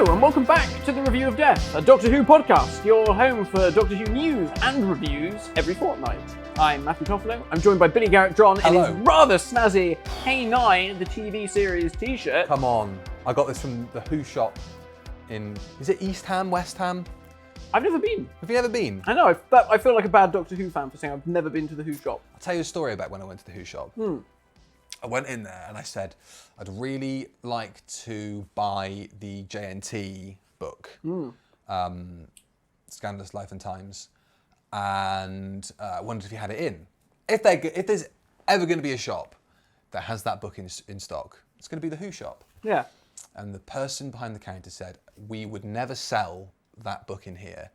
Hello and welcome back to the Review of Death, a Doctor Who podcast, your home for Doctor Who news and reviews every fortnight. I'm Matthew Toffolo. I'm joined by Billy Garrett-John in his rather snazzy Hey 9, the TV series t-shirt. Come on, I got this from the Who shop in, is it East Ham, West Ham? I've never been. Have you ever been? I know, I feel like a bad Doctor Who fan for saying I've never been to the Who shop. I'll tell you a story about when I went to the Who shop. I went in there and I said, I'd really like to buy the JNT book, Scandalous Life and Times, and I wondered if you had it in. If there's ever going to be a shop that has that book in stock, it's going to be the Who shop. Yeah. And the person behind the counter said, we would never sell that book in here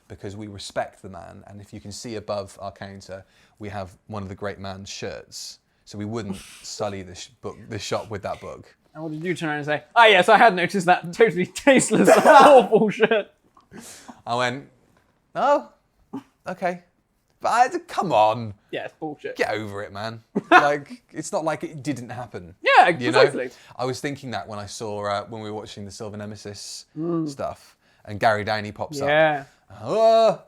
because we respect the man, and if you can see above our counter, we have one of the great man's shirts. So we wouldn't sully the shop with that book. And what did you turn around and say? Ah, yes, I had noticed that totally tasteless, awful shirt. I went, oh, okay. But come on. Yeah, it's bullshit. Get over it, man. Like, it's not like it didn't happen. Yeah, you precisely. Know? I was thinking that when I saw, when we were watching the Silver Nemesis stuff, and Gary Downey pops up. Yeah. Oh.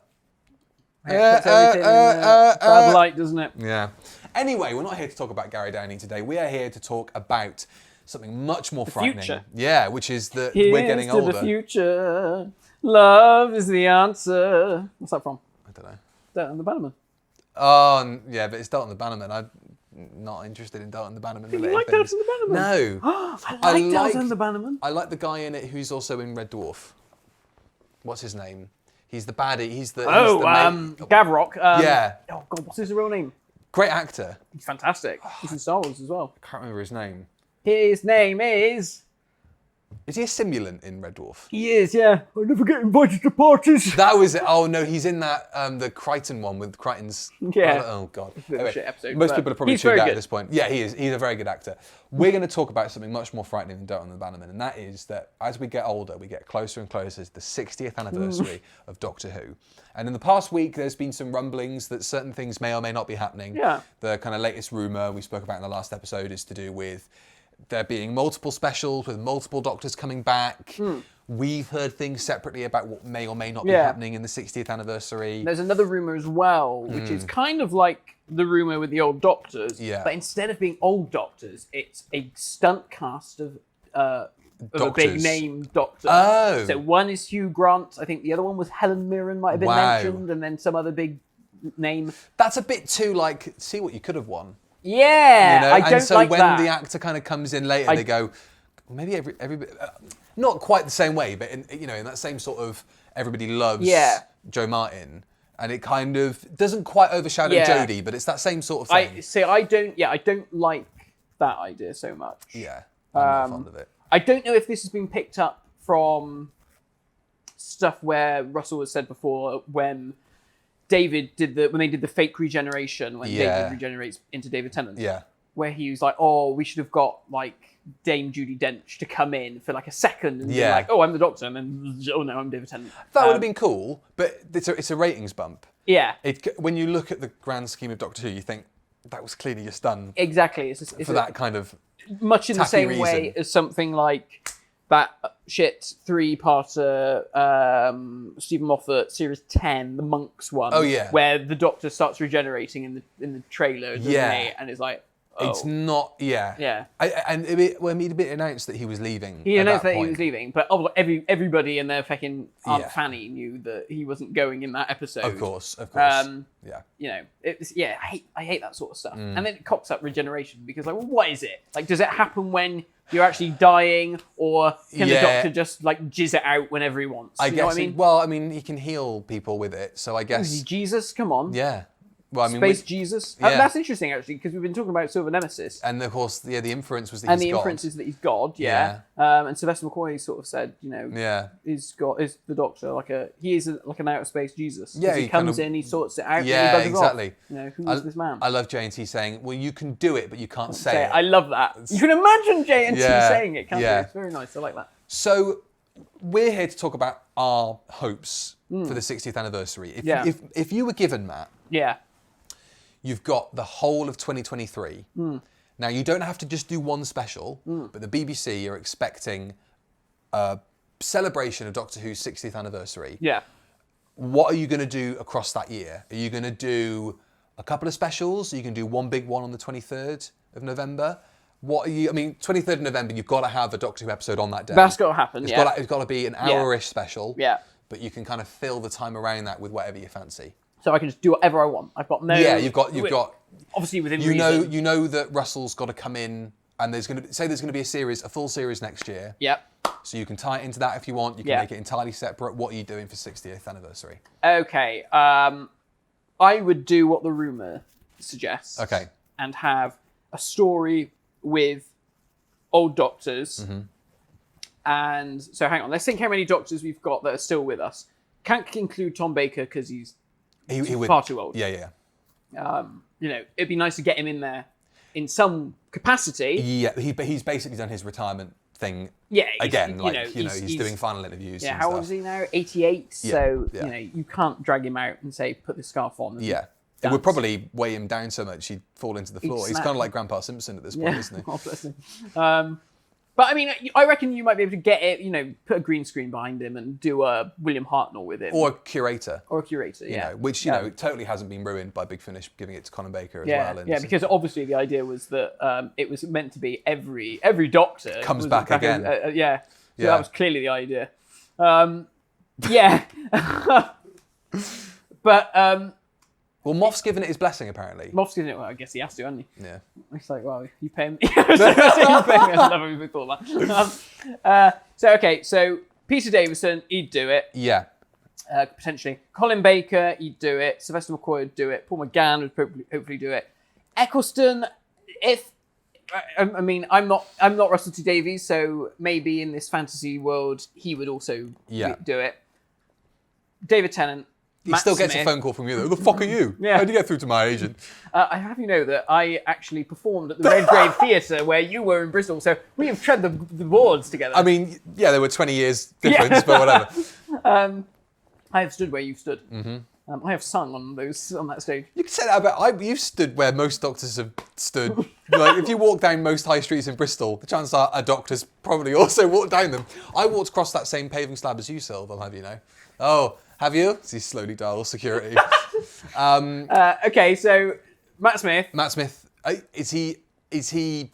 Puts everything in bad light, doesn't it? Yeah. Anyway, we're not here to talk about Gary Downey today. We are here to talk about something much more frightening. Future. Yeah, which is that Here's we're getting older. to the future. Love is the answer. What's that from? I don't know. Dirt and the Bannerman. Oh, yeah, but it's Dalton the Bannerman. I'm not interested in Dalton the Bannerman. You like Dalton the Bannerman? No. I like Dalton the Bannerman. I like the guy in it who's also in Red Dwarf. What's his name? He's the baddie. He's the Gavrock. Yeah. Oh God, what's his real name? Great actor. He's fantastic. He's in Star Wars as well. I can't remember his name. His name is... Is he a simulant in Red Dwarf? He is, yeah. I never get invited to parties. That was it. Oh no, he's in that the Crichton one with Crichton's. Yeah. Oh God. It's a bit of a shit episode, most but people are probably he's tuned very out good. at this point. Yeah, he is. He's a very good actor. We're going to talk about something much more frightening than Dalton the Bannerman, and that is that as we get older, we get closer and closer to the 60th anniversary of Doctor Who. And in the past week, there's been some rumblings that certain things may or may not be happening. Yeah. The kind of latest rumour we spoke about in the last episode is to do with there being multiple specials with multiple Doctors coming back. We've heard things separately about what may or may not be happening in the 60th anniversary. There's another rumour as well, which is kind of like the rumour with the old Doctors. Yeah. But instead of being old Doctors, it's a stunt cast of a big name Doctor. Oh. So one is Hugh Grant. I think the other one was Helen Mirren, might have been mentioned, and then some other big name. That's a bit too like, see what you could have won. Yeah, You know? I don't and so like when that. the actor kind of comes in later, they go, maybe everybody, not quite the same way, but in that same sort of everybody loves Joe Martin, and it kind of doesn't quite overshadow Jodie, but it's that same sort of thing. I don't like that idea so much. Yeah, I'm not fond of it. I don't know if this has been picked up from stuff where Russell has said before when David when they did the fake regeneration, when David regenerates into David Tennant. Yeah. Where he was like, oh, we should have got like Dame Judi Dench to come in for like a second and be like, oh, I'm the Doctor, and then, oh no, I'm David Tennant. That would have been cool, but it's a ratings bump. Yeah. When you look at the grand scheme of Doctor Who, you think that was clearly just done Exactly. It's that kind of much in the same reason. way as something like that shit 3-parter Stephen Moffat series 10, the Monks one. Oh yeah. Where the Doctor starts regenerating in the trailer, doesn't he? And it's like, oh. It's not, Yeah. When he'd been announced that he was leaving. He announced that he was leaving, but everybody and their fucking Aunt Fanny knew that he wasn't going in that episode. Of course. Yeah. I hate that sort of stuff. And then it cocks up regeneration because, like, well, what is it? Like, does it happen when you're actually dying, or can the Doctor just like jizz it out whenever he wants? I know what guess. I mean? He can heal people with it, so I guess. Is he Jesus? Come on. Yeah. Well, I mean, Space Jesus. That's interesting, actually, because we've been talking about Silver Nemesis. And of course, the inference was that and he's the God. inference is that he's God, and Sylvester McCoy sort of said, is the Doctor like like an outer space Jesus? Yeah, he comes in, he sorts it out, yeah, and he buggers exactly. off. Who is this man? I love JNT saying, "Well, you can do it, but you can't say it." I love that. You can imagine JNT saying it, can't you? It's very nice. I like that. So, we're here to talk about our hopes for the 60th anniversary. If you were given, Matt, you've got the whole of 2023. Now, you don't have to just do one special, but the BBC are expecting a celebration of Doctor Who's 60th anniversary. Yeah. What are you going to do across that year? Are you going to do a couple of specials? Are you going to do one big one on the 23rd of November? What are you? I mean, 23rd of November, you've got to have a Doctor Who episode on that day. That's got to happen. It's got to be an hour-ish special. Yeah. But you can kind of fill the time around that with whatever you fancy. So I can just do whatever I want. I've got no. Yeah, you've got. Obviously within reason. You know that Russell's got to come in, and there's going to be a full series next year. Yep. So you can tie it into that if you want. You can make it entirely separate. What are you doing for 60th anniversary? Okay. I would do what the rumor suggests. Okay. And have a story with old Doctors. Mm-hmm. And so hang on. Let's think how many Doctors we've got that are still with us. Can't include Tom Baker because he's far too old. Yeah. It'd be nice to get him in there in some capacity. Yeah, he's basically done his retirement thing. Yeah, again, he's doing final interviews. Yeah, and how stuff. old is he now? 88. Yeah, so yeah. You can't drag him out and say put the scarf on. Yeah, it would probably weigh him down so much he'd fall into the floor. He's kind of like Grandpa Simpson at this point, isn't he? Oh, bless him. But I mean, I reckon you might be able to get it. Put a green screen behind him and do a William Hartnell with him, or a curator. Yeah, which totally hasn't been ruined by Big Finish giving it to Colin Baker as well. Yeah, because obviously the idea was that it was meant to be every Doctor comes back again. So that was clearly the idea. Yeah, but well, Moff's given it his blessing apparently. Moff's given it. Well, I guess he has to, hasn't he? Yeah. It's like, well, you pay him. You pay me. I love it. We thought that. So Peter Davison, he'd do it. Yeah. Potentially. Colin Baker, he'd do it. Sylvester McCoy would do it. Paul McGann would hopefully do it. Eccleston, I'm not Russell T Davies, so maybe in this fantasy world he would also do it. David Tennant. He still gets a phone call from you. Who the fuck are you? Yeah. How did you get through to my agent? I have you know that I actually performed at the Redgrave Theatre where you were in Bristol, so we have tread the boards together. I mean, yeah, there were 20 years difference, but whatever. I have stood where you stood. Mm-hmm. I have sung on that stage. You could say that about you've stood where most doctors have stood. Like if you walk down most high streets in Bristol, the chances are a doctor's probably also walked down them. I walked across that same paving slab as you, Sylv, I'll have you know. Oh, have you? He slowly dials security. Okay, so Matt Smith. Matt Smith, is he?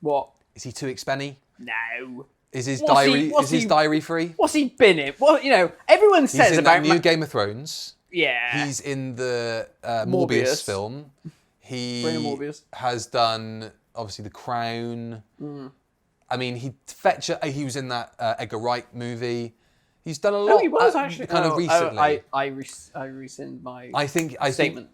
What? Is he too expenny? No. Is his diary free? What's he been in? Well, everyone says he's in about that new Game of Thrones. Yeah. He's in the Morbius film. He has done obviously The Crown. I mean, he was in that Edgar Wright movie. He's done a lot. Oh, he was actually kind of recently. I rescind my. I think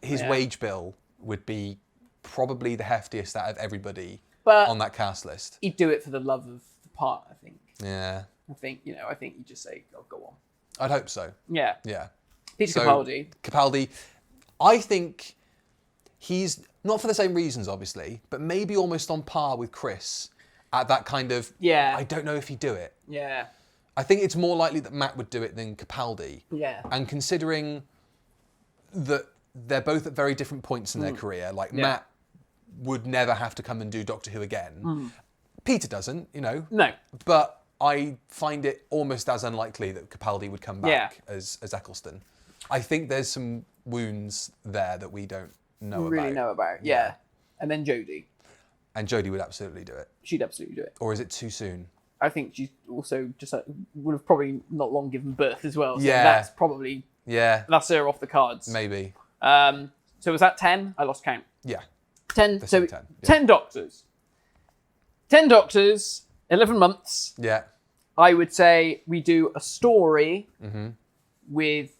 his yeah. wage bill would be probably the heftiest out of everybody But on that cast list. He'd do it for the love of the part, I think. Yeah. I think you just say, "Oh, go on." I'd hope so. Yeah. Yeah. Peter Capaldi. Capaldi, I think he's not for the same reasons, obviously, but maybe almost on par with Chris at that kind of. Yeah. I don't know if he'd do it. Yeah. I think it's more likely that Matt would do it than Capaldi. Yeah. And considering that they're both at very different points in their career, like Matt would never have to come and do Doctor Who again. Peter doesn't, No. But I find it almost as unlikely that Capaldi would come back as Eccleston. I think there's some wounds there that we don't know about. Yeah. And then Jodie. And Jodie would absolutely do it. She'd absolutely do it. Or is it too soon? I think she's also just would have probably not long given birth as well. So yeah. That's probably... Yeah. That's her off the cards. Maybe. So was that 10? I lost count. Yeah. 10. So 10. Yeah. 10 Doctors. 10 Doctors, 11 months. Yeah. I would say we do a story with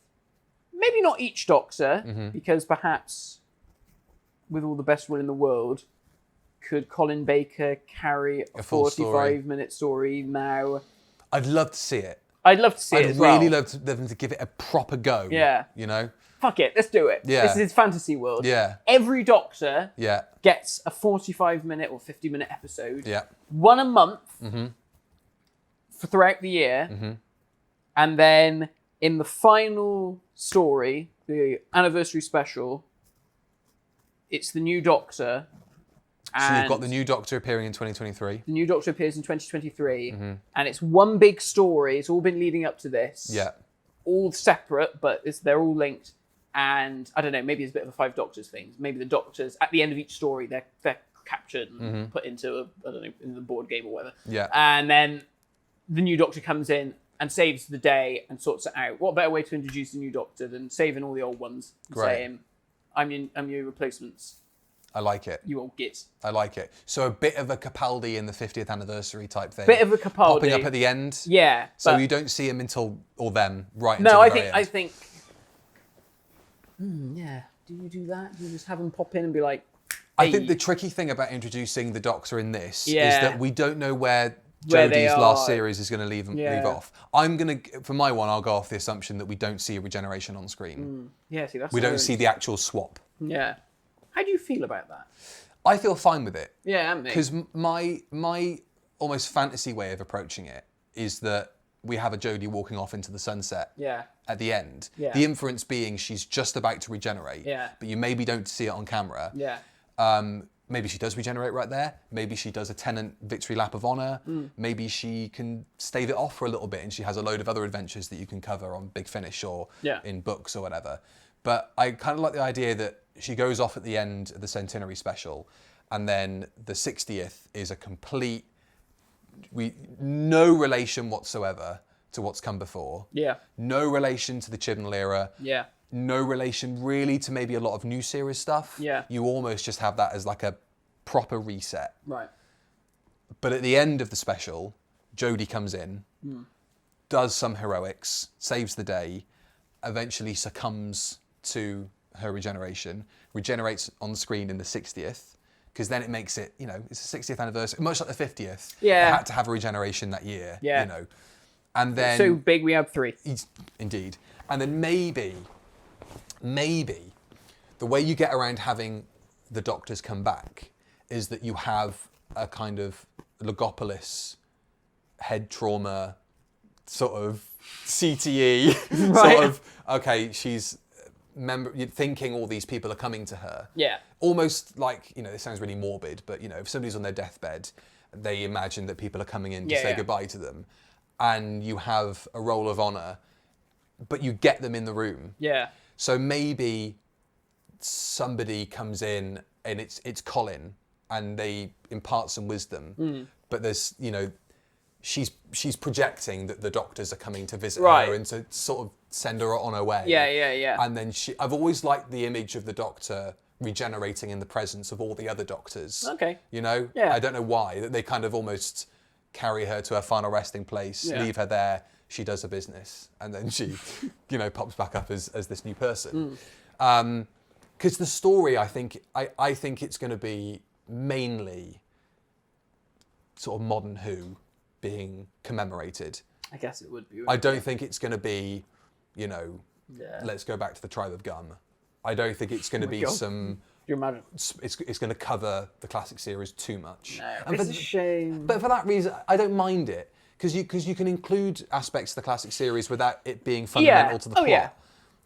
maybe not each Doctor, because perhaps with all the best will in the world, could Colin Baker carry a 45-minute story now? I'd love to see it. I'd love to see it as well. I'd really love them to give it a proper go. Yeah. Fuck it, let's do it. Yeah. This is his fantasy world. Yeah. Every Doctor Yeah. gets a 45-minute or 50-minute episode. Yeah. One a month for throughout the year. And then in the final story, the anniversary special, it's the new Doctor. So you've got the new Doctor appearing in 2023. The new Doctor appears in 2023, and it's one big story. It's all been leading up to this. Yeah. All separate, but they're all linked. And I don't know, maybe it's a bit of a Five Doctors thing. Maybe the Doctors, at the end of each story, they're captured and put into in the board game or whatever. Yeah. And then the new Doctor comes in and saves the day and sorts it out. What better way to introduce the new Doctor than saving all the old ones and saying, I'm your replacements. I like it. You old gits. I like it. So a bit of a Capaldi in the 50th anniversary type thing. Bit of a Capaldi. Popping up at the end. Yeah. So you don't see him until them right until No, the very end. I think. Yeah. Do you do that? Do you just have them pop in and be like? Hey. I think the tricky thing about introducing the Doctor in this is that we don't know where they Jodie's are. last series is going to leave off. For my one, I'll go off the assumption that we don't see a regeneration on screen. Yeah. See, that's. We don't see the actual swap. Yeah. How do you feel about that? I feel fine with it. Yeah, because my almost fantasy way of approaching it is that we have a Jodie walking off into the sunset at the end. Yeah. The inference being she's just about to regenerate, but you maybe don't see it on camera. Yeah. Maybe she does regenerate right there. Maybe she does a Tennant victory lap of honour. Maybe she can stave it off for a little bit and she has a load of other adventures that you can cover on Big Finish or in books or whatever. But I kind of like the idea that she goes off at the end of the centenary special, and then the 60th is a complete, no relation whatsoever to what's come before. Yeah. No relation to the Chibnall era. Yeah. No relation really to maybe a lot of new series stuff. Yeah. You almost just have that as like a proper reset. Right. But at the end of the special, Jodie comes in, does some heroics, saves the day, eventually succumbs to her regeneration, regenerates on screen in the 60th, because then it makes it, it's the 60th anniversary, much like the 50th. Yeah. It had to have a regeneration that year, And then... So big we have 3. Indeed. And then maybe, the way you get around having the Doctors come back is that you have a kind of Logopolis head trauma sort of CTE sort of, okay, she's thinking all these people are coming to her. Yeah. Almost like, this sounds really morbid, but, if somebody's on their deathbed, they imagine that people are coming in to say goodbye to them. And you have a roll of honour, but you get them in the room. Yeah. So maybe somebody comes in and it's Colin and they impart some wisdom, but there's, she's projecting that the Doctors are coming to visit her and to sort of send her on her way. Yeah. And then I've always liked the image of the Doctor regenerating in the presence of all the other Doctors. Okay. I don't know why, that they kind of almost carry her to her final resting place, leave her there, she does her business, and then she, pops back up as this new person. Because the story, I think it's going to be mainly sort of modern Who being commemorated. I guess it would be. I don't think it's going to be, let's go back to the Tribe of Gum. I don't think it's going to be some... You imagine? It's going to cover the classic series too much. No, it's a shame. But for that reason, I don't mind it. Because you can include aspects of the classic series without it being fundamental to the plot. Yeah.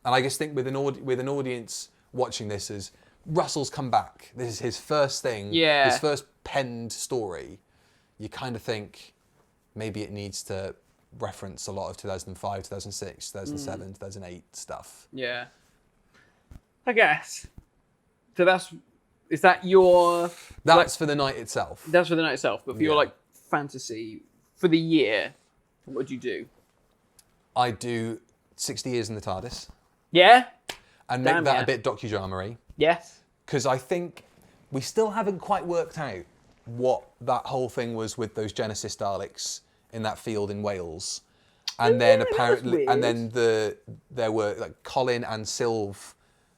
And I just think with an audience watching this as Russell's come back, this is his first thing, his first penned story, you kind of think maybe it needs to reference a lot of 2005, 2006, 2007, 2008 stuff. Yeah. I guess. So is that your... That's for the night itself. That's for the night itself. But for your fantasy for the year, what would you do? I do 60 Years in the TARDIS. Yeah? And make that a bit docudrama-y. Yes. Because I think we still haven't quite worked out what that whole thing was with those Genesis Daleks in that field in Wales. And then apparently, and then there were like Colin and Sylve,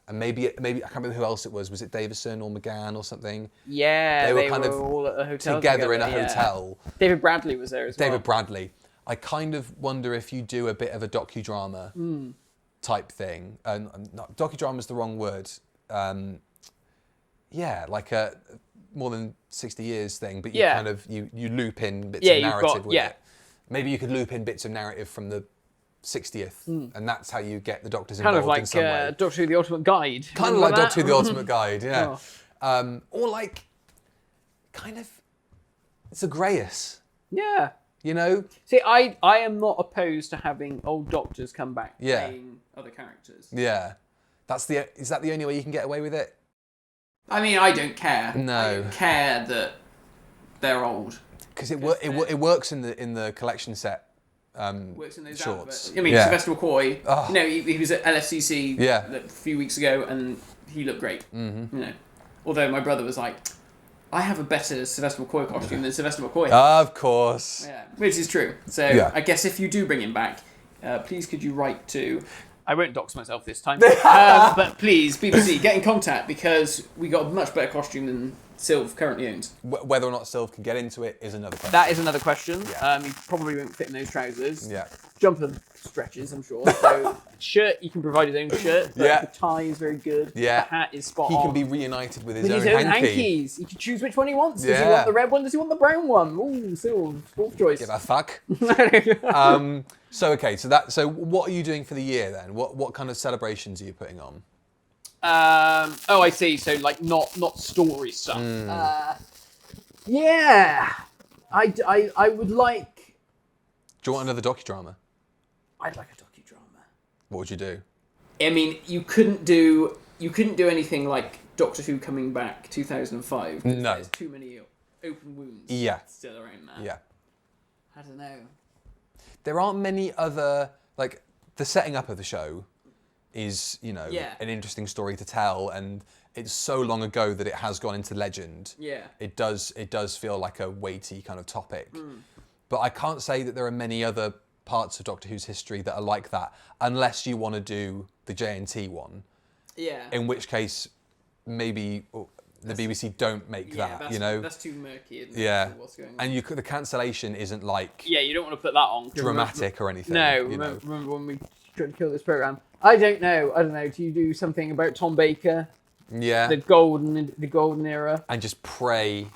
and maybe I can't remember who else it was. Was it Davison or McGann or something? Yeah, they were kind of all at a hotel together in a hotel. David Bradley was there as well. David Bradley. I kind of wonder if you do a bit of a docudrama type thing. Docudrama is the wrong word. Like a more than 60 years thing, but you kind of you loop in bits of narrative with it. Maybe you could loop in bits of narrative from the 60th, and that's how you get the Doctors involved in some way. Kind of like Doctor Who: The Ultimate Guide. Kind of like Doctor Who: The Ultimate Guide, yeah. Or like, kind of, it's a Scariest, Yeah. you know? See, I am not opposed to having old doctors come back playing other characters. Yeah. Is that the only way you can get away with it? I mean, I don't care. No. I don't care that they're old. Because it works in the collection set. Works in those shorts. adverts. I mean, Sylvester McCoy. You know, he was at LSCC a few weeks ago, and he looked great. Mm-hmm. You know, although my brother was like, "I have a better Sylvester McCoy costume than Sylvester McCoy." Of course. Yeah, which is true. So I guess if you do bring him back, please could you write to. I won't dox myself this time, but please, BBC, get in contact because we got a much better costume than Sylv currently owns. Whether or not Sylv can get into it is another question. That is another question. Yeah. He probably won't fit in those trousers. Yeah. Jumper stretches, I'm sure. So shirt, you can provide his own shirt. But the tie is very good. Yeah. The hat is spot He on. can be reunited with his With own his own hanky. hankies. He can choose which one he wants. Does he want the red one? Does he want the brown one? Ooh, Sylv, fourth choice. Give a fuck. So what are you doing for the year then? What kind of celebrations are you putting on? I see. So like not story stuff. Yeah. I would like. Do you want another docudrama? I'd like a docudrama. What would you do? I mean, you couldn't do anything like Doctor Who coming back 2005. No. There's too many open wounds. Still around that. Yeah. I don't know. There aren't many other, like, the setting up of the show is, you know, an interesting story to tell, and it's so long ago that it has gone into legend. Yeah. It does feel like a weighty kind of topic. But I can't say that there are many other parts of Doctor Who's history that are like that, unless you want to do the JNT one. Yeah. In which case, maybe the BBC don't make that, you know? That's too murky, isn't it? Yeah. What's going on. And the cancellation isn't like... Yeah, you don't want to put that on. Dramatic or anything. No, remember when we tried to kill this programme? I don't know. Do you do something about Tom Baker? Yeah. The golden era. And just pray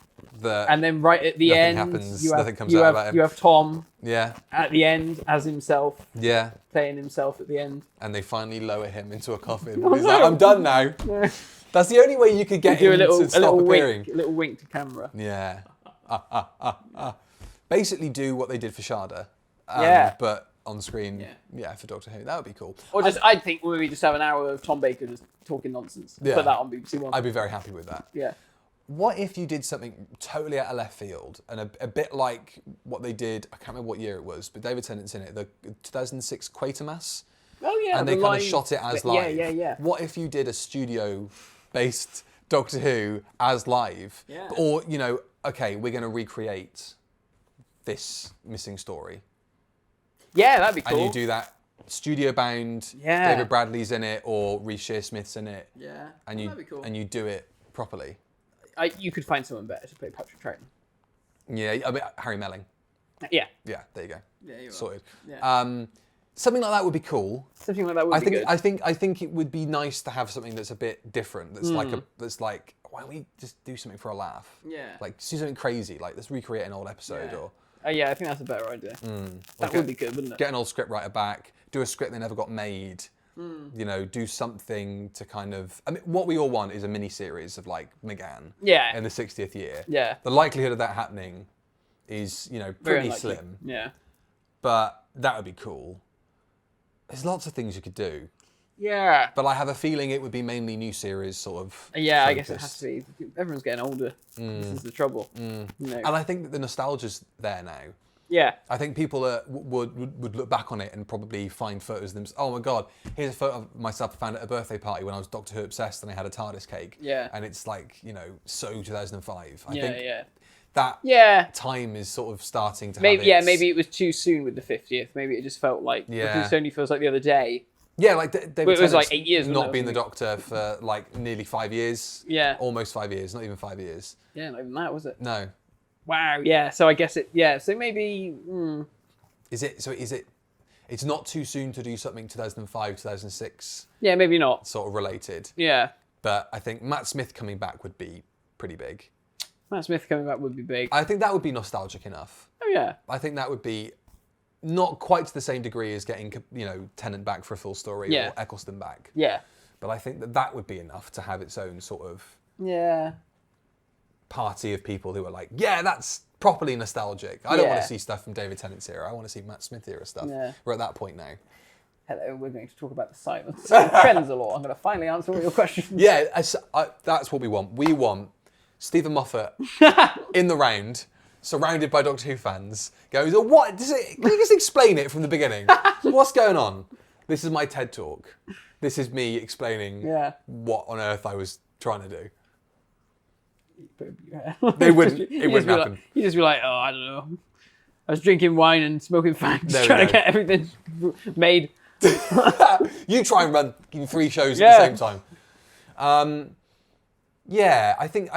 that... And then right at the nothing end, happens, nothing comes out about him. You have Tom. Yeah. At the end, as himself. Yeah. Playing himself at the end. And they finally lower him into a coffin. He's like, I'm done now. No. That's the only way you could get him to stop appearing. A little wink to camera. Yeah. Basically do what they did for Shada. But on screen, for Doctor Who. That would be cool. Or I'd think maybe just have an hour of Tom Baker just talking nonsense. Yeah. Put that on BBC One. I'd be very happy with that. Yeah. What if you did something totally out of left field and a bit like what they did, I can't remember what year it was, but David Tennant's in it, the 2006 Quatermass. Oh yeah. And they kind of shot it as live. Yeah. What if you did a studio-based Doctor Who as live? Yeah. Or, you know, okay, we're going to recreate this missing story. Yeah, that'd be cool. And you do that studio-bound, David Bradley's in it, or Rhys Shearsmith's in it. Yeah, and that'd be cool. And you do it properly. You could find someone better to play Patrick Troughton. Yeah, I mean, Harry Melling. Yeah. Yeah, there you go. Yeah, you're sorted. Yeah. Something like that would be cool. Something like that would be good. I think it would be nice to have something that's a bit different. That's like why don't we just do something for a laugh? Yeah. Like do something crazy. Like let's recreate an old episode or. Yeah, I think that's a better idea. That would be good, wouldn't it? Get an old script writer back. Do a script that never got made. You know, do something to kind of... I mean, what we all want is a mini-series of, like, McGann in the 60th year. Yeah. The likelihood of that happening is, you know, pretty slim. Yeah. But that would be cool. There's lots of things you could do. Yeah. But I have a feeling it would be mainly new series sort of Yeah, focused. I guess it has to be. Everyone's getting older. This is the trouble. You know. And I think that the nostalgia's there now. Yeah. I think people would look back on it and probably find photos of them. Oh my God, here's a photo of myself I found at a birthday party when I was Doctor Who obsessed and I had a TARDIS cake. Yeah. And it's like, you know, so 2005. I think that time is sort of starting to have its... maybe it was too soon with the 50th. Maybe it just felt like... It only feels like the other day. Yeah, like David Tennant's it was like 8 years. Not been the Doctor for like nearly 5 years. Yeah. Almost 5 years, not even 5 years. Yeah, not even that, was it? No. Wow, yeah, so I guess it... Yeah, so maybe... Is it... It's not too soon to do something 2005, 2006. Yeah, maybe not. Sort of related. Yeah. But I think Matt Smith coming back would be pretty big. Matt Smith coming back would be big. I think that would be nostalgic enough. Oh, yeah. I think that would be not quite to the same degree as getting, you know, Tennant back for a full story or Eccleston back. Yeah. But I think that would be enough to have its own sort of... Yeah. party of people who are like, yeah, that's properly nostalgic. I don't want to see stuff from David Tennant's era. I want to see Matt Smith era stuff. Yeah. We're at that point now. Hello, we're going to talk about the silence trends a lot. I'm going to finally answer all your questions. Yeah, that's what we want. We want Stephen Moffat in the round, surrounded by Doctor Who fans, goes, oh, what? Can you just explain it from the beginning? What's going on? This is my TED Talk. This is me explaining what on earth I was trying to do. They wouldn't. It wouldn't happen. You'd just be like, oh, I don't know. I was drinking wine and smoking fags, trying to get everything made. You try and run 3 shows at the same time. Yeah, I think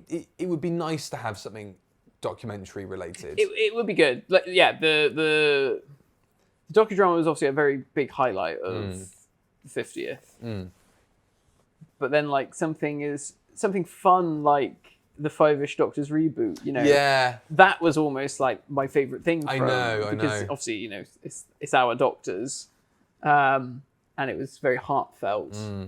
it would be nice to have something documentary related. It would be good. Like, the docudrama was obviously a very big highlight of the 50th. But then like something fun like the 5-ish Doctors reboot, you know. Yeah. That was almost like my favourite thing from because obviously, you know, it's our Doctors. And it was very heartfelt. I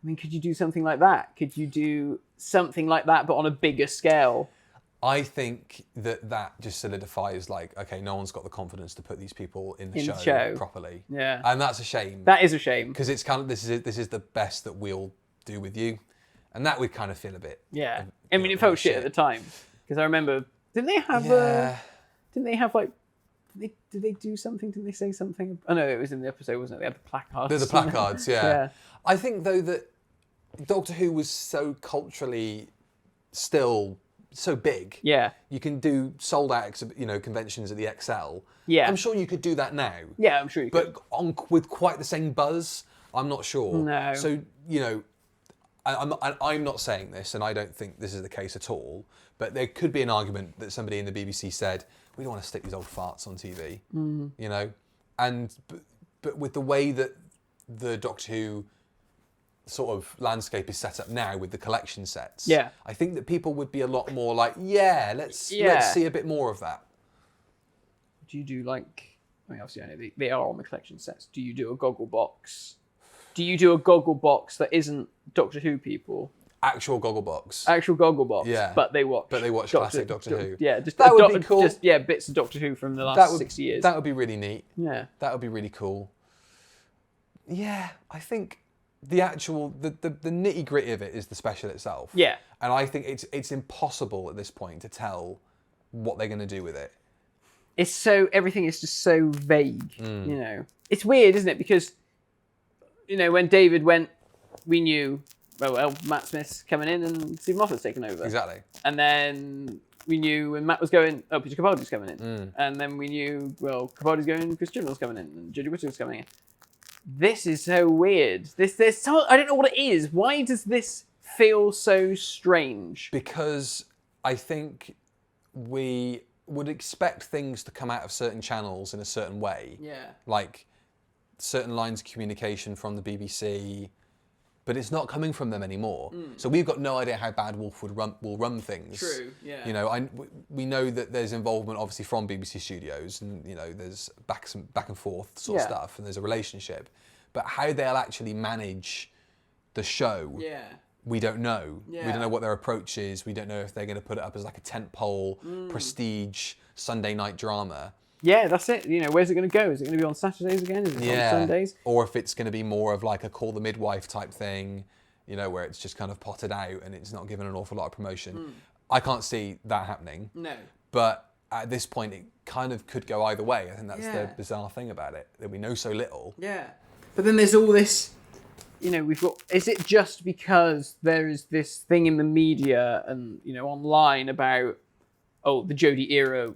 mean, could you do something like that? Could you do something like that, but on a bigger scale? I think that just solidifies, like, okay, no one's got the confidence to put these people in the show properly. Yeah. And that's a shame. That is a shame. Because it's kind of, this is the best that we'll do with you. And that we kind of feel a bit. Yeah. I mean, it felt shit at the time. Because I remember, didn't they have like, did they do something? Did they say something? Oh no, it was in the episode, wasn't it? They had the placards. They're the placards, yeah. I think though that Doctor Who was so culturally still so big. Yeah. You can do sold out, conventions at the XL. Yeah. I'm sure you could do that now. Yeah, I'm sure you could. But with quite the same buzz, I'm not sure. No. So, I'm not saying this, and I don't think this is the case at all, but there could be an argument that somebody in the BBC said, we don't want to stick these old farts on TV, but with the way that the Doctor Who sort of landscape is set up now with the collection sets, I think that people would be a lot more like, let's see a bit more of that. Do you do obviously I know they are on the collection sets. Do you do a goggle box? Do you do a goggle box that isn't Doctor Who people? Actual goggle box. Yeah. But they watch classic Doctor Who. Yeah, that would be cool. Bits of Doctor Who from the last 60 years. That would be really neat. Yeah. That would be really cool. Yeah, I think the actual the nitty gritty of it is the special itself. Yeah. And I think it's impossible at this point to tell what they're going to do with it. Everything is just so vague. It's weird, isn't it? Because when David went, we knew, well, Matt Smith's coming in and Stephen Moffat's taken over. Exactly. And then we knew when Matt was going, Peter Capaldi's coming in. And then we knew, well, Capaldi's going, Chris Chibnall's coming in, and Jodie Whittaker's coming in. This is so weird. I don't know what it is. Why does this feel so strange? Because I think we would expect things to come out of certain channels in a certain way. Yeah. Like certain lines of communication from the BBC, but it's not coming from them anymore. So we've got no idea how Bad Wolf will run things. True, yeah. We know that there's involvement obviously from BBC Studios, and there's back and forth sort of stuff, and there's a relationship. But how they'll actually manage the show, we don't know. Yeah. We don't know what their approach is. We don't know if they're going to put it up as like a tentpole, prestige Sunday night drama. Yeah, that's it. Where's it going to go? Is it going to be on Saturdays again? Is it on Sundays? Or if it's going to be more of like a Call the Midwife type thing, where it's just kind of potted out and it's not given an awful lot of promotion. I can't see that happening. No. But at this point, it kind of could go either way. I think that's the bizarre thing about it, that we know so little. Yeah. But then there's all this, we've got, is it just because there is this thing in the media and, online about, the Jodie era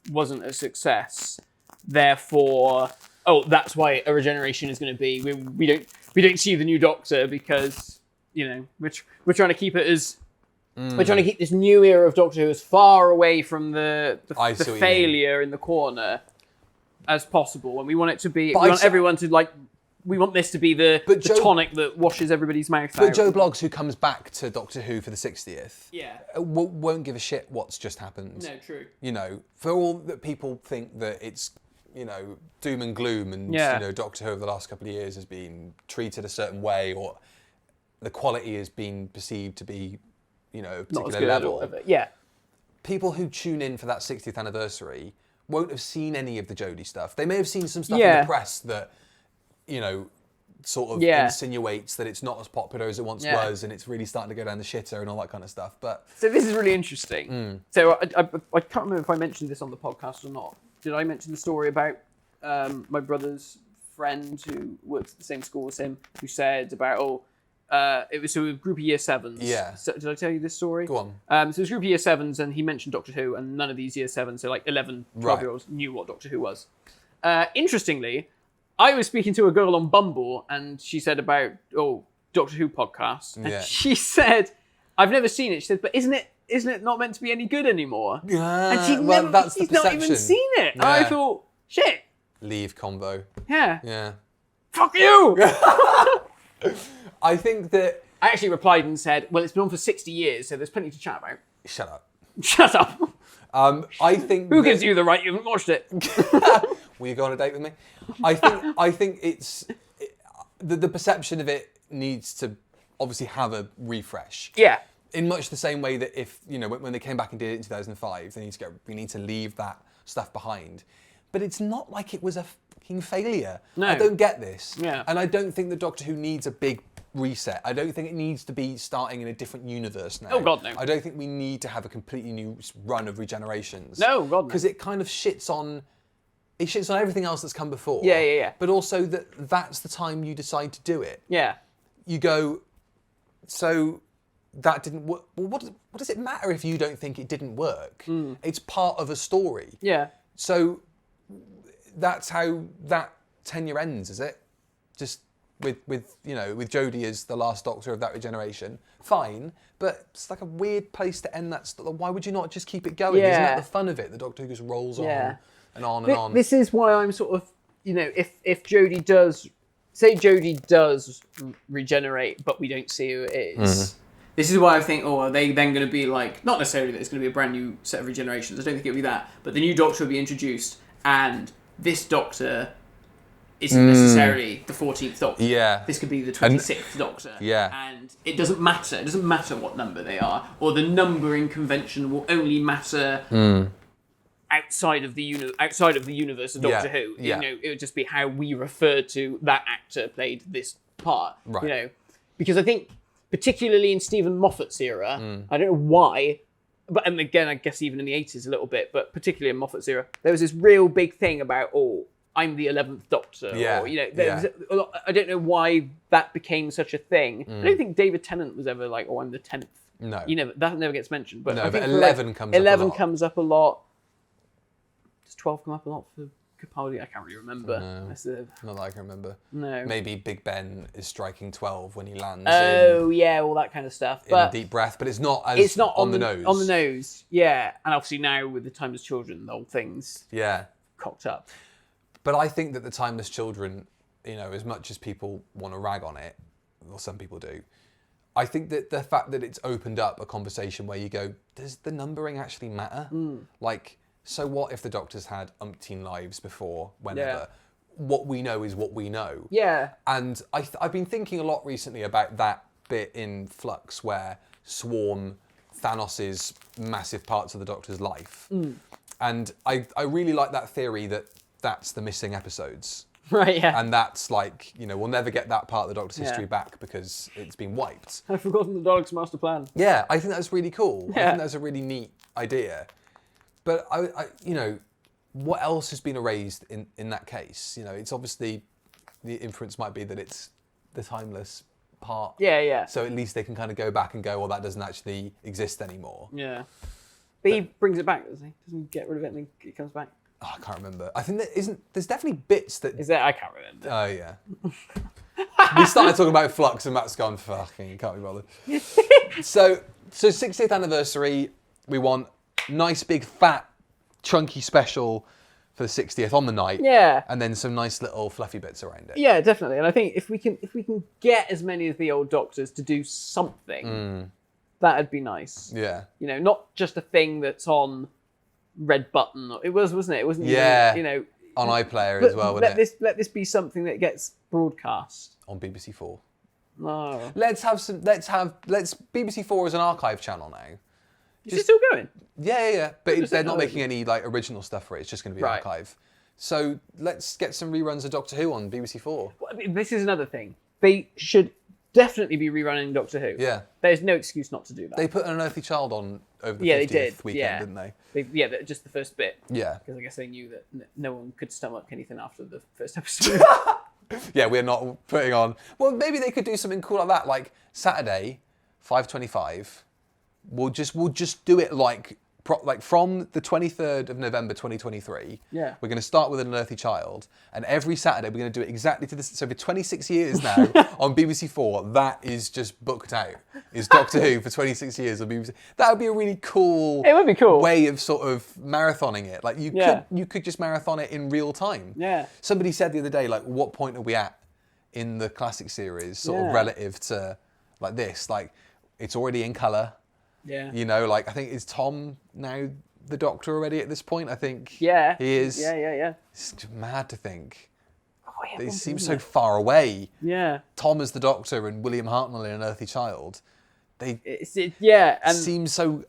wasn't a success, therefore, that's why a regeneration is going to be. We don't see the new Doctor because we're trying to keep it as we're trying to keep this new era of Doctor Who as far away from the failure in the corner as possible, and we want it to be. We want everyone to like. We want this to be the tonic that washes everybody's mouth out. But Joe Bloggs, who comes back to Doctor Who for the 60th, won't give a shit what's just happened. No, true. For all that people think that it's, doom and gloom and, Doctor Who over the last couple of years has been treated a certain way, or the quality has been perceived to be, a Not as particular good level. or whatever. Yeah. People who tune in for that 60th anniversary won't have seen any of the Jodie stuff. They may have seen some stuff in Yeah. the press that, sort of Yeah. insinuates that it's not as popular as it once Yeah. was, and it's really starting to go down the shitter and all that kind of stuff. But So this is really interesting. So I can't remember if I mentioned this on the podcast or not. Did I mention the story about my brother's friend who works at the same school as him, who said about, it was a group of year sevens. Yeah. So, did I tell you this story? Go on. So it was a group of year sevens, and he mentioned Doctor Who, and none of these year sevens, so like 11, 12-year-olds, knew what Doctor Who was. Interestingly, I was speaking to a girl on Bumble, and she said about, Doctor Who podcast. And she said, I've never seen it. She said, but isn't it not meant to be any good anymore? And she's not even seen it. And I thought, shit. Leave convo. Yeah. Yeah. Fuck you! I think that... I actually replied and said, well, it's been on for 60 years, so there's plenty to chat about. Shut up. Shut up. I think... Who gives you the right? You haven't watched it. Will you go on a date with me? I think it's... The perception of it needs to obviously have a refresh. Yeah. In much the same way that if, when they came back and did it in 2005, we need to leave that stuff behind. But it's not like it was a fucking failure. No. I don't get this. Yeah. And I don't think that Doctor Who needs a big reset. I don't think it needs to be starting in a different universe now. Oh, God, no. I don't think we need to have a completely new run of regenerations. No, God, no. Because it kind of shits on everything else that's come before. Yeah. But also that's the time you decide to do it. Yeah. You go, so that didn't work. Well, what does it matter if you don't think it didn't work? It's part of a story. Yeah. So that's how that tenure ends, is it? Just with Jodie as the last Doctor of that regeneration. Fine, but it's like a weird place to end that. Why would you not just keep it going? Yeah. Isn't that the fun of it? The Doctor Who just rolls on and on and on. This is why I'm sort of, if Jodie does, say Jodie does regenerate, but we don't see who it is. This is why I think, are they then going to be like, not necessarily that it's going to be a brand new set of regenerations, I don't think it'll be that, but the new Doctor will be introduced, and this Doctor isn't necessarily the 14th Doctor. Yeah. This could be the 26th Doctor. Yeah. And it doesn't matter. It doesn't matter what number they are, or the numbering convention will only matter outside of the universe of Doctor Who. Yeah. It would just be how we refer to that actor played this part. Right. Because I think, particularly in Stephen Moffat's era, I don't know why, and again, I guess even in the 80s a little bit, but particularly in Moffat's era, there was this real big thing about, I'm the 11th Doctor. Yeah. Or, I don't know why that became such a thing. I don't think David Tennant was ever like, I'm the 10th. No. That never gets mentioned. But no, I think but 11 comes up a lot. 11 comes up a lot. Does 12 come up a lot for Capaldi? I can't really remember. No, not that I can remember. No. Maybe Big Ben is striking 12 when he lands all that kind of stuff. in a deep breath, but it's not on the nose. On the nose, yeah. And obviously now with the Timeless Children, the whole thing's cocked up. But I think that the Timeless Children, as much as people want to rag on it, or some people do, I think that the fact that it's opened up a conversation where you go, does the numbering actually matter? Like, so what if the Doctor's had umpteen lives before, whenever? Yeah. What we know is what we know. Yeah. And I've been thinking a lot recently about that bit in Flux where Swarm, Thanos' massive parts of the Doctor's life. And I really like that theory that that's the missing episodes. Right, yeah. And that's like, we'll never get that part of the Doctor's history back because it's been wiped. I've forgotten the Daleks' master plan. Yeah, I think that's really cool. Yeah. I think that's a really neat idea. But, I what else has been erased in that case? It's obviously, the inference might be that it's the timeless part. Yeah. So at least they can kind of go back and go, well, that doesn't actually exist anymore. Yeah. But he brings it back, doesn't he? Doesn't he get rid of it and then it comes back? Oh, I can't remember. I think there's definitely bits that... Is there? I can't remember. Oh, yeah. We started talking about Flux and Matt's gone, fucking, can't be bothered. So 60th anniversary, we want nice big fat chunky special for the 60th on the night. Yeah. And then some nice little fluffy bits around it. Yeah, definitely. And I think if we can get as many of the old Doctors to do something, that'd be nice. Yeah. Not just a thing that's on Red Button. It wasn't it? It wasn't even, on iPlayer as well, wasn't it? Let this be something that gets broadcast. On BBC 4. No. Let's BBC Four as an archive channel now. Is it still going? Yeah. But they're not know. making any like original stuff for it. It's just going to be Right. archive. So let's get some reruns of Doctor Who on BBC Four. Well, I mean, this is another thing. They should definitely be rerunning Doctor Who. Yeah. There's no excuse not to do that. They put An Unearthly Child on over the 50th they did. weekend, didn't they? Just the first bit. Yeah. Because I guess they knew that no one could stomach anything after the first episode. Yeah, we're not putting on. Well, maybe they could do something cool like that, like Saturday, 5:25. We'll just do it like from the 23rd of November 2023. Yeah. We're going to start with An Unearthly Child, and every Saturday we're going to do it exactly to this. So for 26 years now on BBC Four, that is just booked out. Is Doctor Who for 26 years on BBC? That would be a really cool. It would be cool. Way of sort of marathoning it. Like you could just marathon it in real time. Yeah. Somebody said the other day, like, what point are we at in the classic series, sort of relative to like this? Like, it's already in colour. Yeah. You know, like, I think, is Tom now the Doctor already at this point? I think he is. Yeah. It's just mad to think. Oh, yeah, It seems so far away. Yeah. Tom as the Doctor and William Hartnell in An Unearthly Child. They and seem so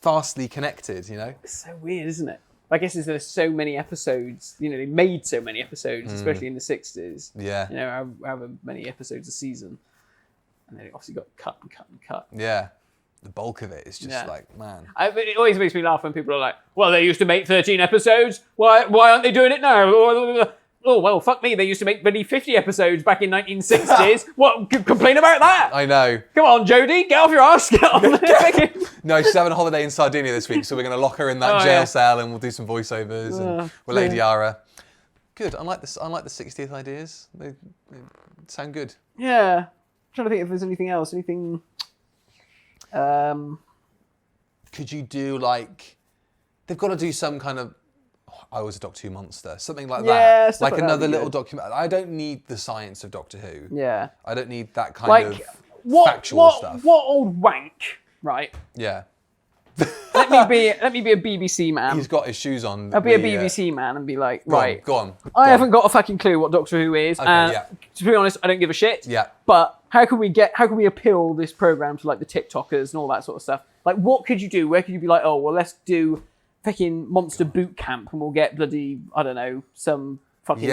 vastly connected, you know? it's so weird, isn't it? I guess there's so many episodes. You know, they made so many episodes, especially in the 60s. Yeah. You know, however many episodes a season, and then it obviously got cut. Yeah. The bulk of it is just like, man. It always makes me laugh when people are like, "Well, they used to make 13 episodes. Why aren't they doing it now?" Oh, well, fuck me. They used to make bloody 50 episodes back in 1960s. What? Complain about that? I know. Come on, Jodie, get off your ass. Get on. No, she's having a holiday in Sardinia this week, so we're going to lock her in that jail cell and we'll do some voiceovers and we'll Lady Yara. Good. I like this. I like the 60th ideas. They sound good. Yeah. I'm trying to think if there's anything else. Anything... Could you do like... They've got to do some kind of... I was a Doctor Who monster. Something like that. Like another little document. I don't need the science of Doctor Who. Yeah. I don't need that kind of factual stuff. What old wank, right? Yeah. Let me be a BBC man. He's got his shoes on. I'll be a BBC man and be like, right. Go on. I haven't got a fucking clue what Doctor Who is. Okay, yeah. To be honest, I don't give a shit. Yeah. But how can we appeal this program to like the TikTokers and all that sort of stuff? Like, what could you do? Where could you be like, oh, well, let's do fucking Monster Boot Camp and we'll get bloody, I don't know, some fucking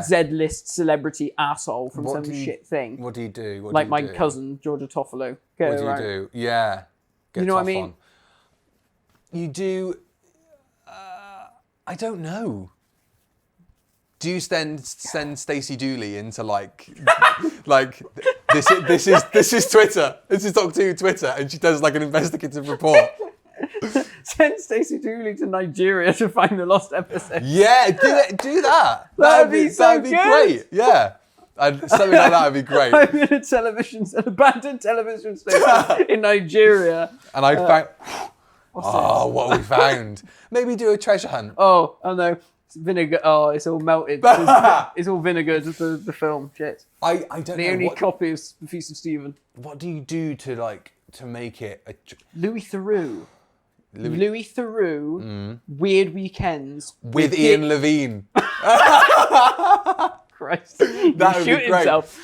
Z-list celebrity asshole from shit thing. What do you do? Like my cousin, Georgia Toffolo. What do you do? Yeah. You know what I mean? On. You do... I don't know. Do you then send Stacey Dooley into like this is Twitter. This is Doctor Who Twitter, and she does like an investigative report. Send Stacey Dooley to Nigeria to find the lost episode. Yeah, do that. That'd be great. Yeah. Something like that would be great. I'm in an abandoned television station in Nigeria. And I found... what have we found? Maybe do a treasure hunt. Oh no. It's vinegar. Oh, it's all melted. It's all vinegar, just the film. Shit. I don't know. The only copy of The Feast of Stephen. What do you do to make it a... Louis Theroux. Weird Weekends. With Ian Levine. Christ. That would be great. Himself.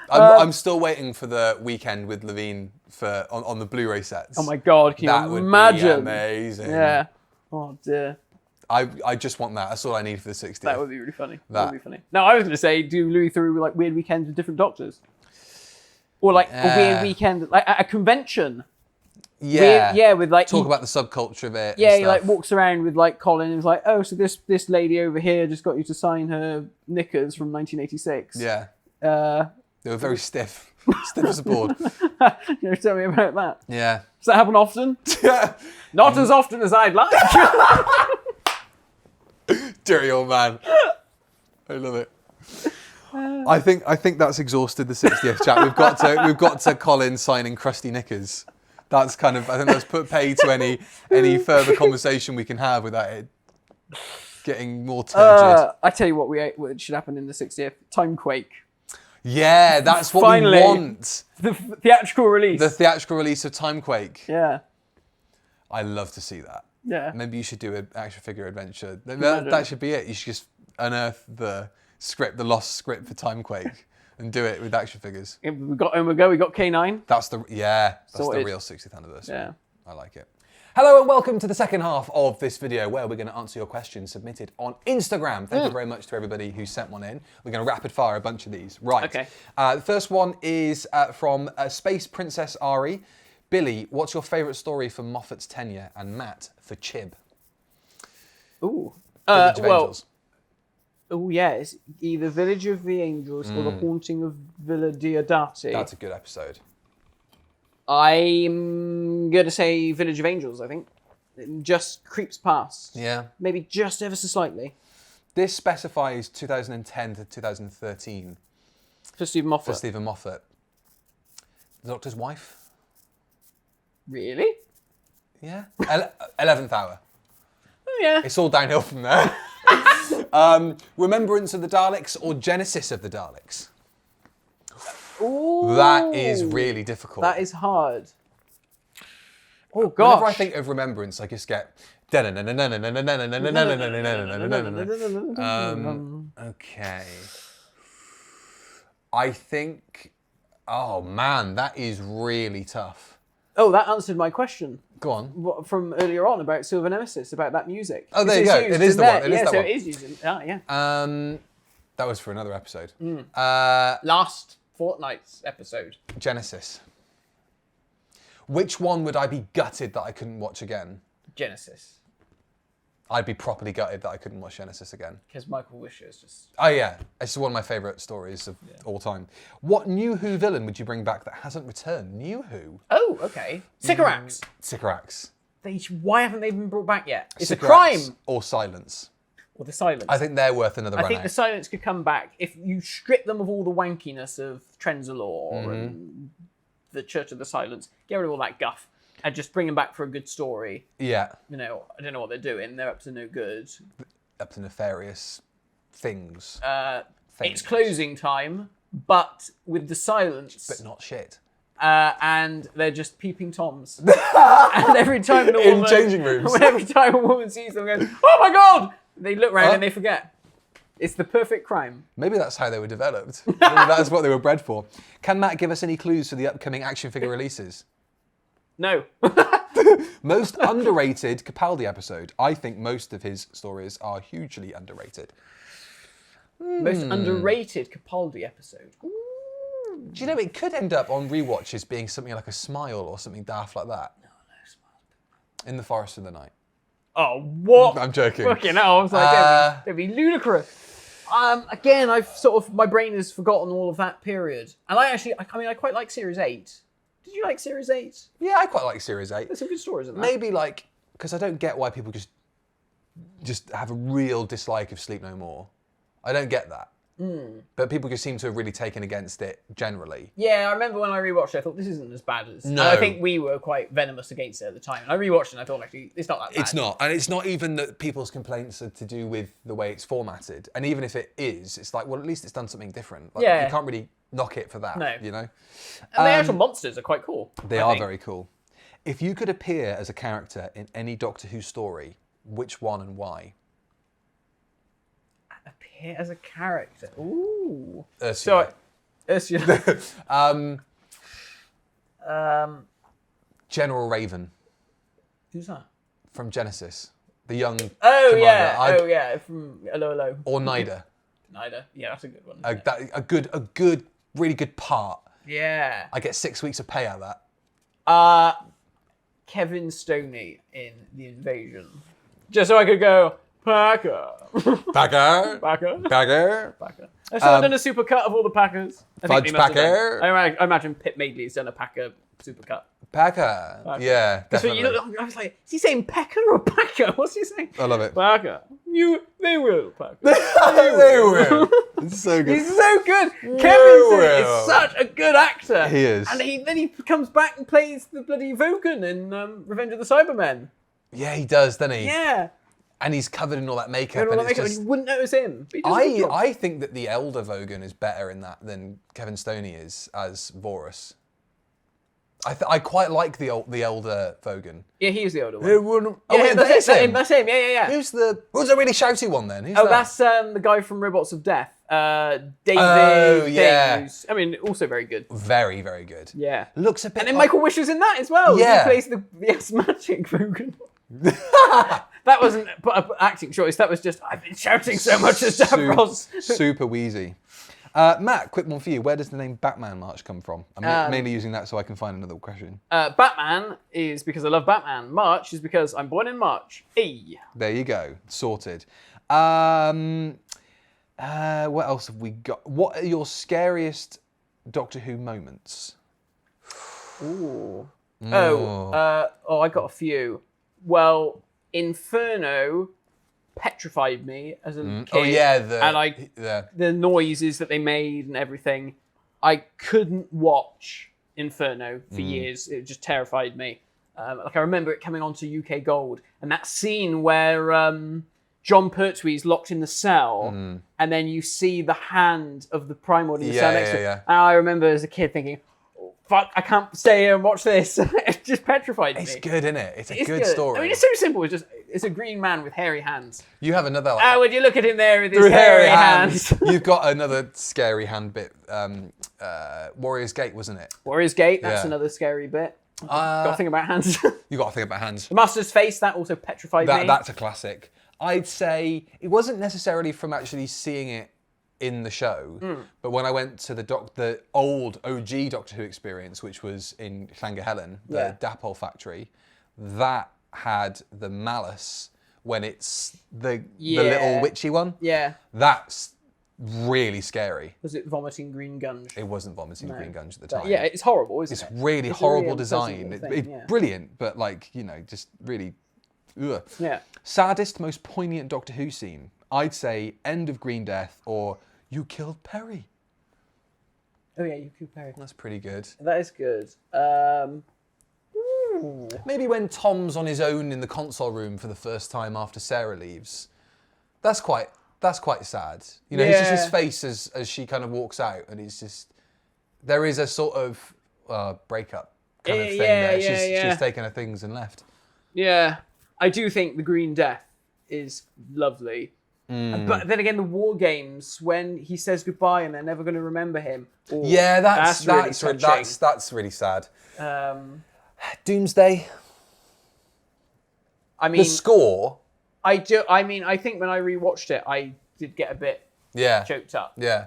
I'm still waiting for the Weekend with Levine on the Blu-ray sets. Oh my God, can you imagine? That would be amazing. Yeah. Oh dear. I just want that. That's all I need for the 60th. That would be really funny. That would be funny. No, I was going to say, do Louis Theroux like Weird Weekends with different doctors? Or like a weird weekend, like at a convention. Yeah. With like... Talk about the subculture of it. Yeah, he like walks around with like Colin and is like, oh, so this lady over here just got you to sign her knickers from 1986. Yeah. They were very stiff. Stiff as a board. You know, tell me about that. Yeah. Does that happen often? Not as often as I'd like. Dirty old man. I love it. I think that's exhausted the 60th chat. We've got to Colin signing crusty knickers. That's kind of, I think that's put pay to any further conversation we can have without it getting more turgid. I tell you what should happen in the 60th. Timequake. Yeah, that's what we want. The theatrical release. The theatrical release of Timequake. Yeah. I love to see that. Yeah. Maybe you should do an action figure adventure. That should be it. You should just unearth the lost script for Timequake. and do it with action figures. Yeah, we got K9. That's the Sorted. real 60th anniversary. Yeah. I like it. Hello and welcome to the second half of this video where we're going to answer your questions submitted on Instagram. Thank you very much to everybody who sent one in. We're going to rapid fire a bunch of these. Right. Okay. The first one is from Space Princess Ari. Billy, what's your favourite story for Moffat's tenure? And Matt for Chib. Ooh. Village of Angels. Oh yeah, it's either Village of the Angels or The Haunting of Villa Diodati. That's a good episode. I'm going to say Village of Angels, I think. It just creeps past. Yeah. Maybe just ever so slightly. This specifies 2010 to 2013. For Stephen Moffat. For Stephen Moffat. The Doctor's Wife? Really? Yeah. 11th Hour. Oh yeah. It's all downhill from there. Remembrance of the Daleks or Genesis of the Daleks? Ooh. That is really difficult. That is hard. Oh gosh. Whenever I think of Remembrance, I just get... Okay. I think... Oh man, that is really tough. Oh, that answered my question. Go on. From earlier on about Silver Nemesis, about that music. Oh, there you go. It is the one. It is that one. So it is using... yeah. That was for another episode. Last fortnight's episode. Genesis. Which one would I be gutted that I couldn't watch again? Genesis. I'd be properly gutted that I couldn't watch Genesis again. Because Michael Wisher is just... Oh yeah, it's one of my favourite stories of all time. What New Who villain would you bring back that hasn't returned? New Who? Oh, okay. Sycorax. Sycorax. Why haven't they been brought back yet? It's Sycorax a crime. Or Silence. Or the Silence. I think they're worth another run I think out. the Silence could come back if you strip them of all the wankiness of Trenzalore and the Church of the Silence. Get rid of all that guff and just bring them back for a good story. Yeah. You know, I don't know what they're doing. They're up to no good. Up to nefarious things. It's closing time, but with the Silence. But not shit. And they're just peeping toms. And every time in changing rooms. Every time a woman sees them, goes, "Oh my god!" They look round and they forget. It's the perfect crime. Maybe that's how they were developed. Maybe that's what they were bred for. Can Matt give us any clues for the upcoming action figure releases? No. Most underrated Capaldi episode. I think most of his stories are hugely underrated. Most underrated Capaldi episode. Ooh. Do you know, it could end up on rewatches being something like a Smile or something daft like that. No, Smile. In the Forest of the Night. Oh, what? I'm joking. Fucking hell, I was like, that'd be ludicrous. Again, my brain has forgotten all of that period. And I quite like Series 8. Did you like Series 8? Yeah, I quite like Series 8. There's some good stories in that. Maybe because I don't get why people just have a real dislike of Sleep No More. I don't get that. But people just seem to have really taken against it generally. Yeah, I remember when I rewatched it, I thought this isn't as bad as... No. And I think we were quite venomous against it at the time. And I rewatched it and I thought, actually, it's not that bad. It's not. And it's not even that people's complaints are to do with the way it's formatted. And even if it is, it's like, well, at least it's done something different. Like, yeah. You can't really knock it for that, no. You know? And the actual monsters are quite cool. They are very cool. If you could appear as a character in any Doctor Who story, which one and why? Appear as a character. Ooh. Ursula. Ursula. General Raven. Who's that? From Genesis. The young commander. Yeah. From Hello. Or Nida. Nida. Yeah, that's a good one. A good, really good part. Yeah. I get 6 weeks of pay out of that. Kevin Stoney in The Invasion. Just so I could go, Packer. Packer. Packer. Packer. Packer. I've done a super cut of all the Packers. Fudge Packer. I imagine Pip Madeley's done a Packer super cut. Packer. Yeah, definitely. I was like, is he saying Pecker or Packer? What's he saying? I love it. Packer. They will, Packer. They will. It's so good. He's so good. Kevin is such a good actor. He is. And then he comes back and plays the bloody Vogan in Revenge of the Cybermen. Yeah, he does, doesn't he? Yeah. And he's covered in all that makeup. And you wouldn't notice him. I think that the elder Vogan is better in that than Kevin Stoney is as Vorus. I quite like the elder Vogan. Yeah, he's the older one. That's him. That's him. Yeah. Who's the really shouty one then? That's the guy from Robots of Death. David yeah. things. I mean, also very good. Very, very good. Yeah. Looks a bit. And then Michael Wish was in that as well. Yeah. He plays the asthmatic Vogan. That wasn't an acting choice. That was just, I've been shouting so much as Davros. Super wheezy. Matt, quick one for you. Where does the name Batman March come from? I'm mainly using that so I can find another question. Batman is because I love Batman. March is because I'm born in March. E. There you go. Sorted. What else have we got? What are your scariest Doctor Who moments? Ooh. I got a few. Well, Inferno petrified me as a kid. Oh yeah, the noises that they made and everything. I couldn't watch Inferno for years. It just terrified me. I remember it coming onto UK Gold, and that scene where John Pertwee's locked in the cell, and then you see the hand of the Primord in the cell next to him. And I remember as a kid thinking, fuck, I can't stay here and watch this. It just petrified me. It's good, isn't it? It's a good story. I mean, it's so simple. It's a green man with hairy hands. You have another. Would you look at him there with his hairy hands? You've got another scary hand bit. Warrior's Gate, wasn't it? Warrior's Gate. That's another scary bit. Got to think about hands. You got to think about hands. The Master's Face. That also petrified me. That's a classic. I'd say it wasn't necessarily from actually seeing it in the show, but when I went to the old OG Doctor Who experience, which was in Llangehelen, the Dapol factory, that had the malice when it's the little witchy one. Yeah. That's really scary. Was it vomiting green gunge? It wasn't vomiting green gunge at the time. Yeah, it's horrible, isn't it? It's really horrible design. It's brilliant, but just really. Ugh. Yeah. Saddest, most poignant Doctor Who scene. I'd say end of Green Death or you killed Perry. Oh yeah, you killed Perry. That's pretty good. That is good. Maybe when Tom's on his own in the console room for the first time after Sarah leaves. That's quite sad. You know, it's just his face as she kind of walks out, and it's just there is a sort of breakup kind of thing there. She's taken her things and left. Yeah. I do think the Green Death is lovely. But then again, the War Games, when he says goodbye and they're never going to remember him. That's really sad. Doomsday. I mean, the score. I think when I rewatched it, I did get a bit choked up. Yeah.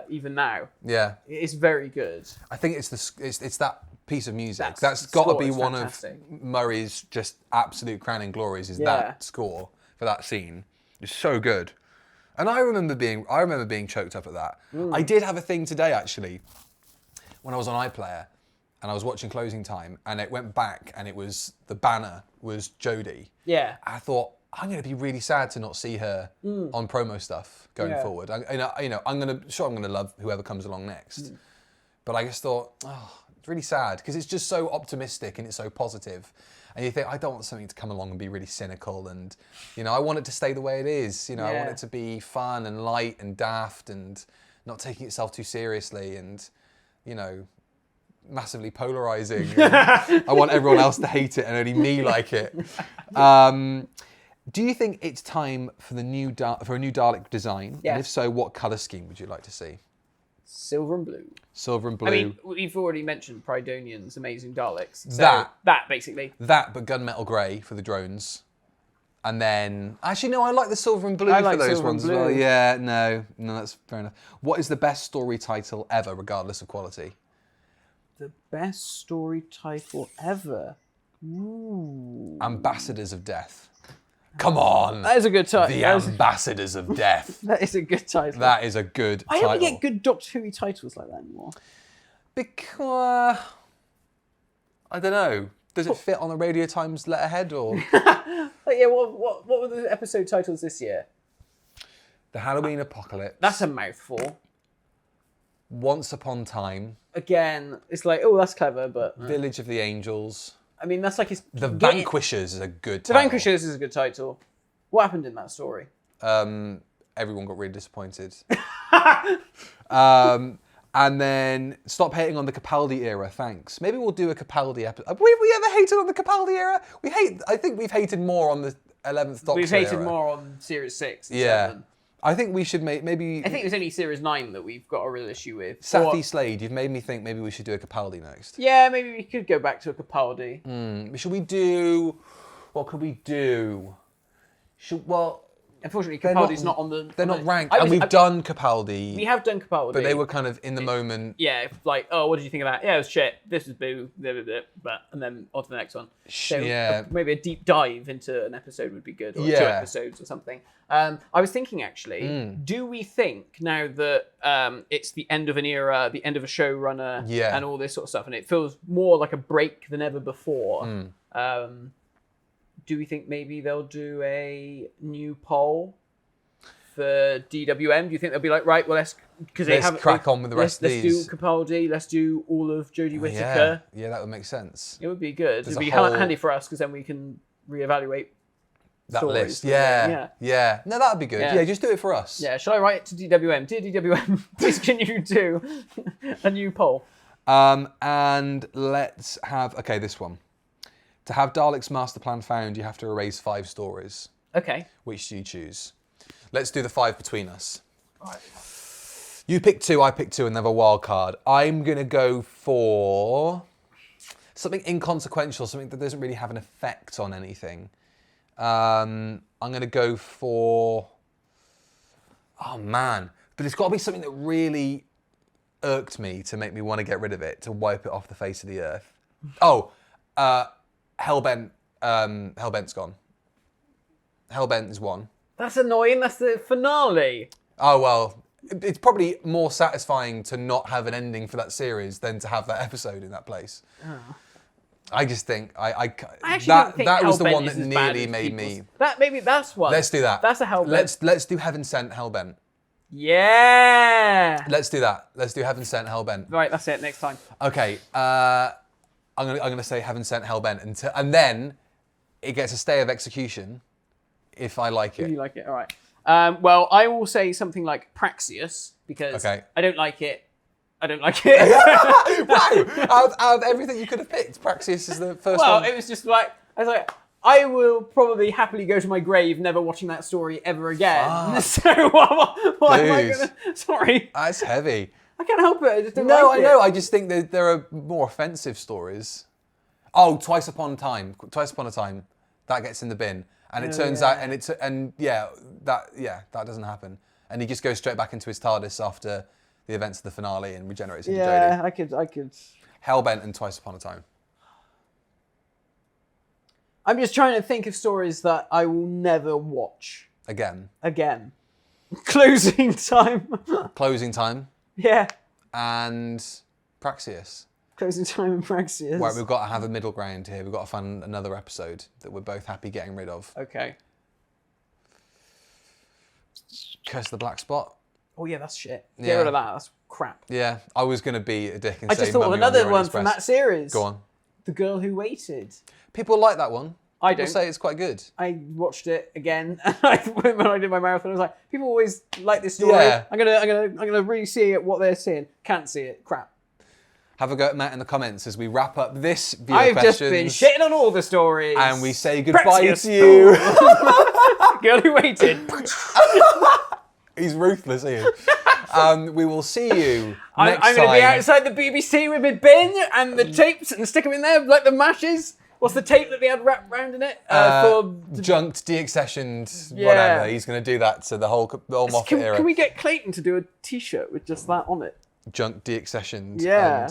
Even now. Yeah. It's very good. I think it's that piece of music. That's got to be one fantastic. Of Murray's just absolute crowning glories. Is that score for that scene? It's so good. And I remember being choked up at that. I did have a thing today actually, when I was on iPlayer, and I was watching Closing Time, and it went back, and it was the banner was Jodie. Yeah. I thought I'm going to be really sad to not see her on promo stuff going forward. I'm gonna love whoever comes along next, but I just thought, it's really sad because it's just so optimistic and it's so positive. And you think, I don't want something to come along and be really cynical, and I want it to stay the way it is. I want it to be fun and light and daft and not taking itself too seriously and massively polarizing. I want everyone else to hate it and only me like it. Do you think it's time for a new Dalek design? Yeah. And if so, what color scheme would you like to see? Silver and blue. Silver and blue. I mean, we've already mentioned Prydonian's Amazing Daleks. So that basically. That, but gunmetal grey for the drones. And then, actually, no, I like the silver and blue for those ones as well. Yeah, no, that's fair enough. What is the best story title ever, regardless of quality? The best story title ever? Ooh. Ambassadors of Death. Come on. That is a good title. The Ambassadors of Death. That is a good title. That is a good title. I don't get good Doctor Who titles like that anymore. Because, I don't know. Does it fit on the Radio Times letterhead or? What were the episode titles this year? The Halloween Apocalypse. That's a mouthful. Once Upon Time. Again, it's like, that's clever, but... Village of the Angels. I mean, that's like... The Vanquishers is a good title. The Vanquishers is a good title. What happened in that story? Everyone got really disappointed. And then stop hating on the Capaldi era, thanks. Maybe we'll do a Capaldi episode. Have we ever hated on the Capaldi era? I think we've hated more on the 11th Doctor We've hated era. more on Series 6 and 7. I think we should maybe... I think it's only series 9 that we've got a real issue with. Safi Slade, you've made me think maybe we should do a Capaldi next. Yeah, maybe we could go back to a Capaldi. Should we do... What could we do? Unfortunately, Capaldi's not on the... They're not ranked. And we've done Capaldi. We have done Capaldi. But they were kind of in the moment. Yeah, like, oh, what did you think of that? Yeah, it was shit. This is boo. And then on to the next one. So maybe a deep dive into an episode would be good, or 2 episodes or something. I was thinking, actually, do we think now that it's the end of an era, the end of a showrunner, and all this sort of stuff, and it feels more like a break than ever before, do we think maybe they'll do a new poll for DWM? Do you think they'll be like, right, well, let's crack on with the rest of these. Let's do Capaldi, let's do all of Jodie Whittaker. Yeah, that would make sense. It would be good. It'd be handy for us because then we can reevaluate that stories. List. Yeah. No, that would be good. Yeah, just do it for us. Yeah, shall I write it to DWM? Dear DWM, please can you do a new poll? And let's have, this one. To have Dalek's master plan found, you have to erase 5 stories. Okay. Which do you choose? Let's do the 5 between us. All right. You pick 2, I pick 2, and they have a wild card. I'm going to go for something inconsequential, something that doesn't really have an effect on anything. I'm going to go for... Oh, man. But it's got to be something that really irked me to make me want to get rid of it, to wipe it off the face of the earth. Hellbent. Hellbent's gone. Hellbent is 1. That's annoying. That's the finale. Oh, well, it's probably more satisfying to not have an ending for that series than to have that episode in that place. Oh. I just think that was the one that nearly made me... Maybe that's one. Let's do that. That's a Hellbent. Let's do Heaven Sent Hellbent. Yeah. Let's do that. Let's do Heaven Sent Hellbent. Right, that's it. Next time. Okay. I'm gonna say Heaven Sent Hellbent, and then it gets a stay of execution if I like it. If you like it, all right. Well, I will say something like Praxeus because I don't like it. Wow! Out of everything you could have picked, Praxeus is the first one. Well, it was just like I will probably happily go to my grave never watching that story ever again. So why am I gonna? Sorry. That's heavy. I can't help it. I just don't No, like I know. I just think that there are more offensive stories. Oh, Twice Upon a Time. That gets in the bin, and it turns out, that doesn't happen, and he just goes straight back into his TARDIS after the events of the finale and regenerates into Jodie. Yeah, I could. Hellbent and Twice Upon a Time. I'm just trying to think of stories that I will never watch again. Closing Time. Yeah. And Praxeus. Closing Time and Praxeus. Right, we've got to have a middle ground here. We've got to find another episode that we're both happy getting rid of. Okay. Curse of the Black Spot. Oh yeah, that's shit. Get rid of that. That's crap. Yeah, I was going to be a dick and say I just thought of another one from that series. Go on. The Girl Who Waited. People like that one. I People don't. say it's quite good. I watched it again when I did my marathon. I was like, people always like this story. Yeah. I'm gonna really see what they're seeing. Can't see it. Crap. Have a go at Matt in the comments as we wrap up this viewer I've questions. just been shitting on all the stories. And we say goodbye to you. Girl Who Waited. He's ruthless, isn't he? We will see you next time. I'm going to be outside the BBC with my bin and the tapes and stick them in there like the mashes. What's the tape that they had wrapped around in it? Junked, deaccessioned, whatever. He's going to do that to the whole Moffat era. Can we get Clayton to do a T-shirt with just that on it? Junked, deaccessioned. Yeah.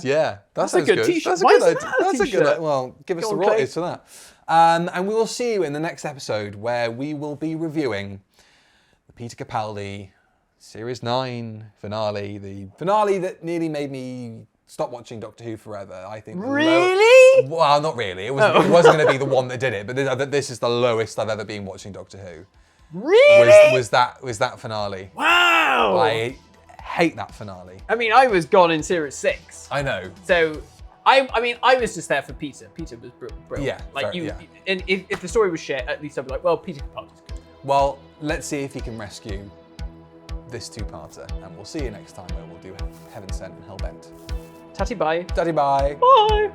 That's a good T-shirt. That's a good idea. That's a good. Well, give us the royalties for that. And we will see you in the next episode where we will be reviewing the Peter Capaldi Series 9 finale. The finale that nearly made me stop watching Doctor Who forever. I think. Really? Well, not really. It wasn't going to be the one that did it, but this is the lowest I've ever been watching Doctor Who. Really? Was that finale? Wow! I hate that finale. I mean, I was gone in Series 6. I know. So, I was just there for Peter. Peter was brilliant. Yeah. Like and if the story was shit, at least I'd be like, well, Peter Capaldi's good. Well, let's see if he can rescue this 2-parter, and we'll see you next time where we'll do Heaven Sent and Hellbent. Tatty bye. Tatty bye. Bye.